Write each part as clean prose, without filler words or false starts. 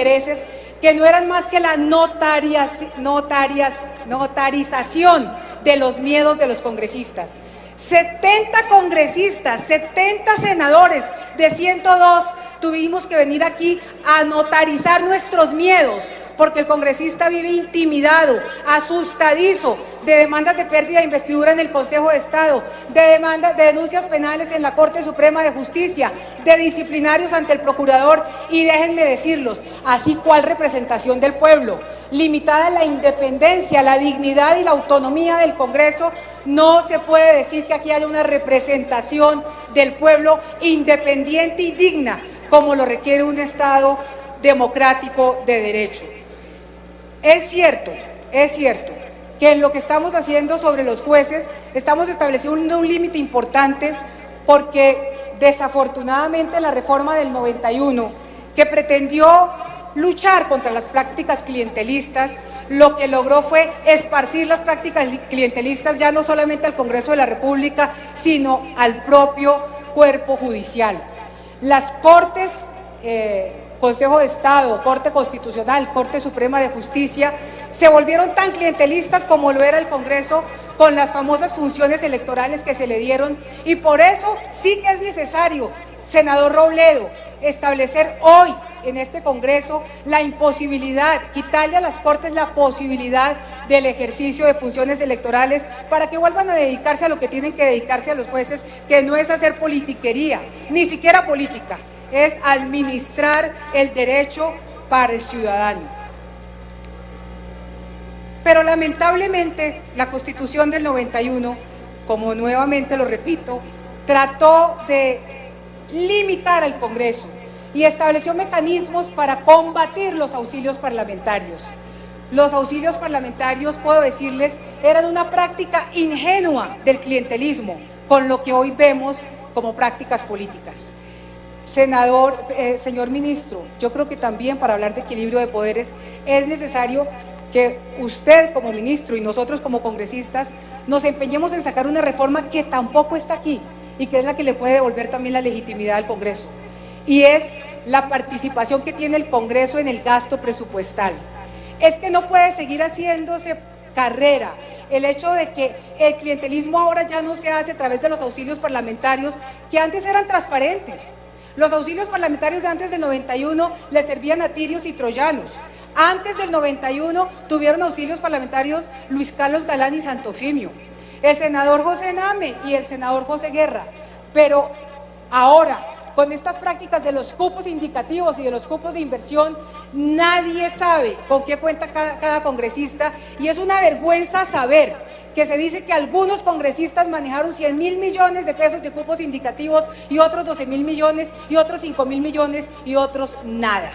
intereses que no eran más que la notarización de los miedos de los congresistas. 70 congresistas, 70 senadores de 102 tuvimos que venir aquí a notarizar nuestros miedos, porque el congresista vive intimidado, asustadizo, de demandas de pérdida de investidura en el Consejo de Estado, de denuncias penales en la Corte Suprema de Justicia, de disciplinarios ante el procurador, y déjenme decirlos, así cual representación del pueblo, limitada la independencia, la dignidad y la autonomía del Congreso, no se puede decir que aquí haya una representación del pueblo independiente y digna, como lo requiere un Estado democrático de derecho. Es cierto que en lo que estamos haciendo sobre los jueces estamos estableciendo un límite importante, porque desafortunadamente la reforma del 91, que pretendió luchar contra las prácticas clientelistas, lo que logró fue esparcir las prácticas clientelistas ya no solamente al Congreso de la República, sino al propio cuerpo judicial. Las Cortes, Consejo de Estado, Corte Constitucional, Corte Suprema de Justicia, se volvieron tan clientelistas como lo era el Congreso, con las famosas funciones electorales que se le dieron, y por eso sí que es necesario, senador Robledo, establecer hoy en este Congreso la imposibilidad, quitarle a las Cortes la posibilidad del ejercicio de funciones electorales, para que vuelvan a dedicarse a lo que tienen que dedicarse a los jueces, que no es hacer politiquería, ni siquiera política, es administrar el derecho para el ciudadano. Pero lamentablemente la Constitución del 91, como nuevamente lo repito, trató de limitar al Congreso y estableció mecanismos para combatir los auxilios parlamentarios. Los auxilios parlamentarios, puedo decirles, eran una práctica ingenua del clientelismo, con lo que hoy vemos como prácticas políticas. Señor ministro, yo creo que también para hablar de equilibrio de poderes es necesario que usted como ministro y nosotros como congresistas nos empeñemos en sacar una reforma que tampoco está aquí y que es la que le puede devolver también la legitimidad al Congreso, y es la participación que tiene el Congreso en el gasto presupuestal. Es que no puede seguir haciéndose carrera el hecho de que el clientelismo ahora ya no se hace a través de los auxilios parlamentarios, que antes eran transparentes. Los auxilios parlamentarios de antes del 91 le servían a tirios y troyanos. Antes del 91 tuvieron auxilios parlamentarios Luis Carlos Galán y Santofimio, el senador José Name y el senador José Guerra, pero ahora, con estas prácticas de los cupos indicativos y de los cupos de inversión, nadie sabe con qué cuenta cada congresista, y es una vergüenza saber que se dice que algunos congresistas manejaron 100.000 millones de pesos de cupos indicativos y otros 12.000 millones y otros 5.000 millones y otros nada.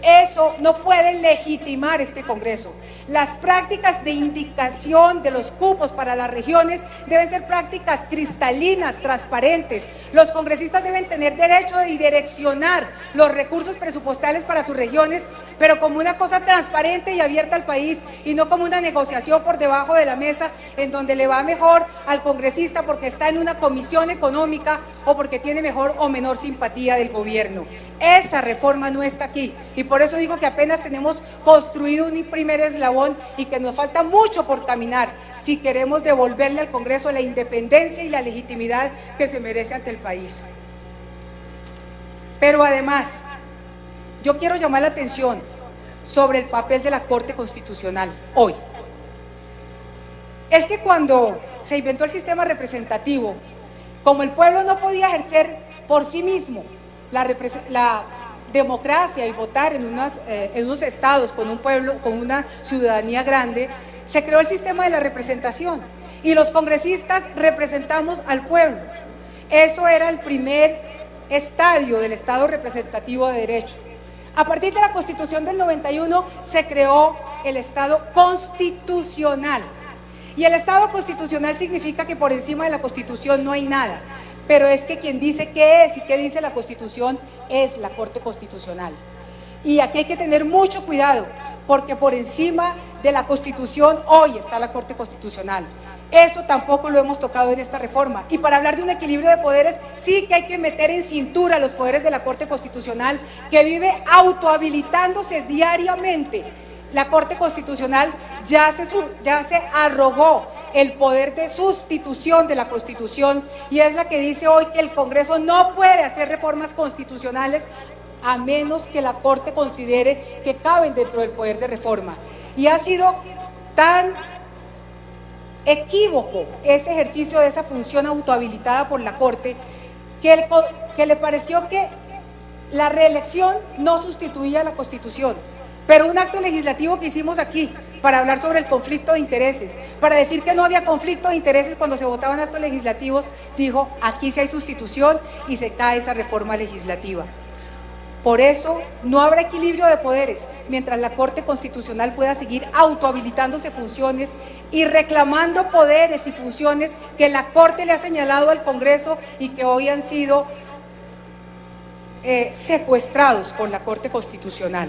Eso no puede legitimar este Congreso. Las prácticas de indicación de los cupos para las regiones deben ser prácticas cristalinas, transparentes. Los congresistas deben tener derecho de direccionar los recursos presupuestales para sus regiones, pero como una cosa transparente y abierta al país, y no como una negociación por debajo de la mesa en donde le va mejor al congresista porque está en una comisión económica o porque tiene mejor o menor simpatía del gobierno. Esa reforma no está aquí, y por eso digo que apenas tenemos construido un primer eslabón y que nos falta mucho por caminar si queremos devolverle al Congreso la independencia y la legitimidad que se merece ante el país. Pero además, yo quiero llamar la atención sobre el papel de la Corte Constitucional hoy. Es que cuando se inventó el sistema representativo, como el pueblo no podía ejercer por sí mismo la democracia y votar en unos estados con un pueblo, con una ciudadanía grande, se creó el sistema de la representación y los congresistas representamos al pueblo. Eso era el primer estadio del Estado representativo de derecho. A partir de la Constitución del 91 se creó el Estado constitucional, y el Estado constitucional significa que por encima de la Constitución no hay nada, pero es que quien dice qué es y qué dice la Constitución es la Corte Constitucional. Y aquí hay que tener mucho cuidado, porque por encima de la Constitución hoy está la Corte Constitucional. Eso tampoco lo hemos tocado en esta reforma. Y para hablar de un equilibrio de poderes, sí que hay que meter en cintura los poderes de la Corte Constitucional, que vive autohabilitándose diariamente. La Corte Constitucional ya se arrogó el poder de sustitución de la Constitución y es la que dice hoy que el Congreso no puede hacer reformas constitucionales a menos que la Corte considere que caben dentro del poder de reforma. Y ha sido tan equívoco ese ejercicio de esa función autohabilitada por la Corte que le pareció que la reelección no sustituía a la Constitución. Pero un acto legislativo que hicimos aquí para hablar sobre el conflicto de intereses, para decir que no había conflicto de intereses cuando se votaban actos legislativos, dijo, aquí sí hay sustitución y se cae esa reforma legislativa. Por eso no habrá equilibrio de poderes mientras la Corte Constitucional pueda seguir autohabilitándose funciones y reclamando poderes y funciones que la Corte le ha señalado al Congreso y que hoy han sido secuestrados por la Corte Constitucional.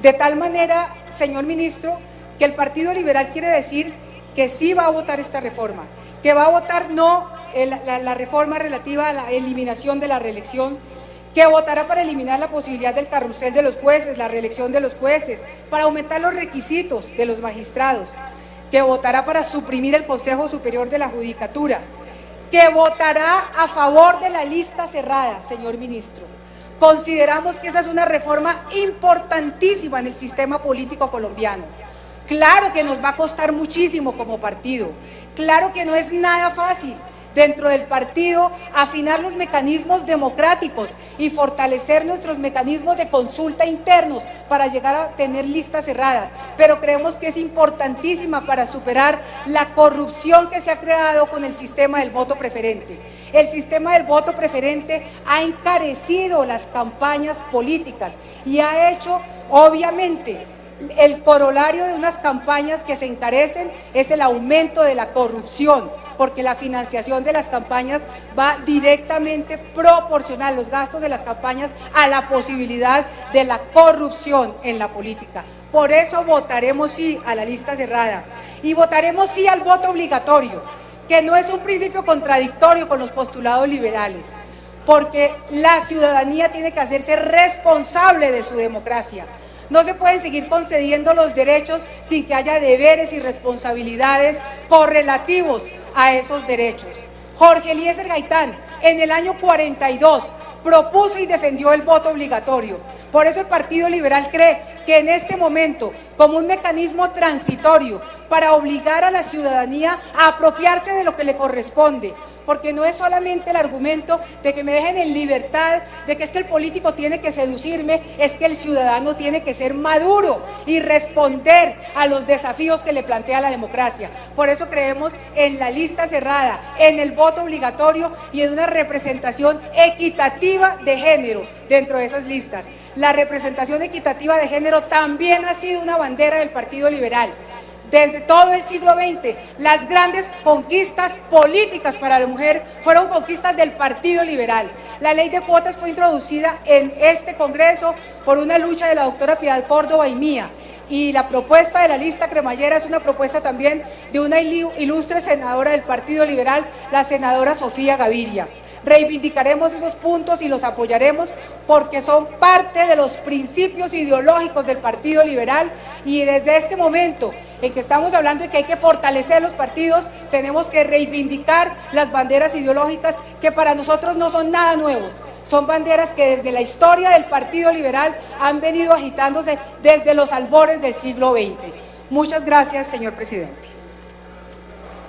De tal manera, señor ministro, que el Partido Liberal quiere decir que sí va a votar esta reforma, que va a votar no la reforma relativa a la eliminación de la reelección, que votará para eliminar la posibilidad del carrusel de los jueces, la reelección de los jueces, para aumentar los requisitos de los magistrados, que votará para suprimir el Consejo Superior de la Judicatura, que votará a favor de la lista cerrada, señor ministro. Consideramos que esa es una reforma importantísima en el sistema político colombiano. Claro que nos va a costar muchísimo como partido, claro que no es nada fácil dentro del partido afinar los mecanismos democráticos y fortalecer nuestros mecanismos de consulta internos para llegar a tener listas cerradas, pero creemos que es importantísima para superar la corrupción que se ha creado con el sistema del voto preferente. El sistema del voto preferente ha encarecido las campañas políticas y ha hecho, obviamente, el corolario de unas campañas que se encarecen es el aumento de la corrupción, porque la financiación de las campañas va directamente proporcional, los gastos de las campañas, a la posibilidad de la corrupción en la política. Por eso votaremos sí a la lista cerrada y votaremos sí al voto obligatorio, que no es un principio contradictorio con los postulados liberales, porque la ciudadanía tiene que hacerse responsable de su democracia. No se pueden seguir concediendo los derechos sin que haya deberes y responsabilidades correlativos a esos derechos. Jorge Eliezer Gaitán, en el año 42, propuso y defendió el voto obligatorio. Por eso el Partido Liberal cree que en este momento, como un mecanismo transitorio para obligar a la ciudadanía a apropiarse de lo que le corresponde, porque no es solamente el argumento de que me dejen en libertad, de que es que el político tiene que seducirme, es que el ciudadano tiene que ser maduro y responder a los desafíos que le plantea la democracia. Por eso creemos en la lista cerrada, en el voto obligatorio y en una representación equitativa de género dentro de esas listas. La representación equitativa de género también ha sido una bandera del Partido Liberal. Desde todo el siglo XX, las grandes conquistas políticas para la mujer fueron conquistas del Partido Liberal. La ley de cuotas fue introducida en este Congreso por una lucha de la doctora Piedad Córdoba y mía. Y la propuesta de la lista cremallera es una propuesta también de una ilustre senadora del Partido Liberal, la senadora Sofía Gaviria. Reivindicaremos esos puntos y los apoyaremos porque son parte de los principios ideológicos del Partido Liberal y desde este momento en que estamos hablando de que hay que fortalecer los partidos, tenemos que reivindicar las banderas ideológicas que para nosotros no son nada nuevos. Son banderas que desde la historia del Partido Liberal han venido agitándose desde los albores del siglo XX. Muchas gracias, señor presidente.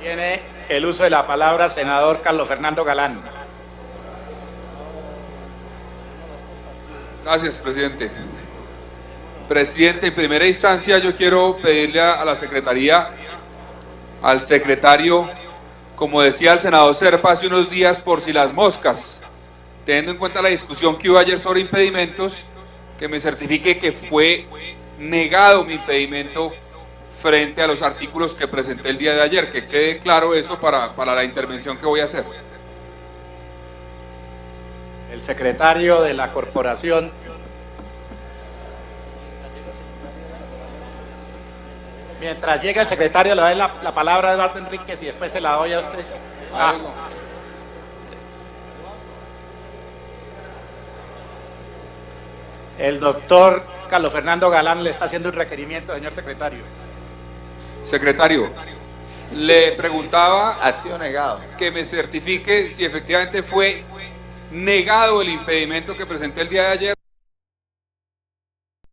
Tiene el uso de la palabra senador Carlos Fernando Galán. Gracias, presidente. Presidente, en primera instancia yo quiero pedirle a la Secretaría, al secretario, como decía el senador Serpa hace unos días, por si las moscas, teniendo en cuenta la discusión que hubo ayer sobre impedimentos, que me certifique que fue negado mi impedimento frente a los artículos que presenté el día de ayer, que quede claro eso para la intervención que voy a hacer. El secretario de la corporación. Mientras llega el secretario, le doy la palabra a Eduardo Enríquez y después se la doy a usted. El doctor Carlos Fernando Galán le está haciendo un requerimiento, señor secretario. Secretario, le preguntaba Ha sido negado. que me certifique si efectivamente fue negado el impedimento que presenté el día de ayer.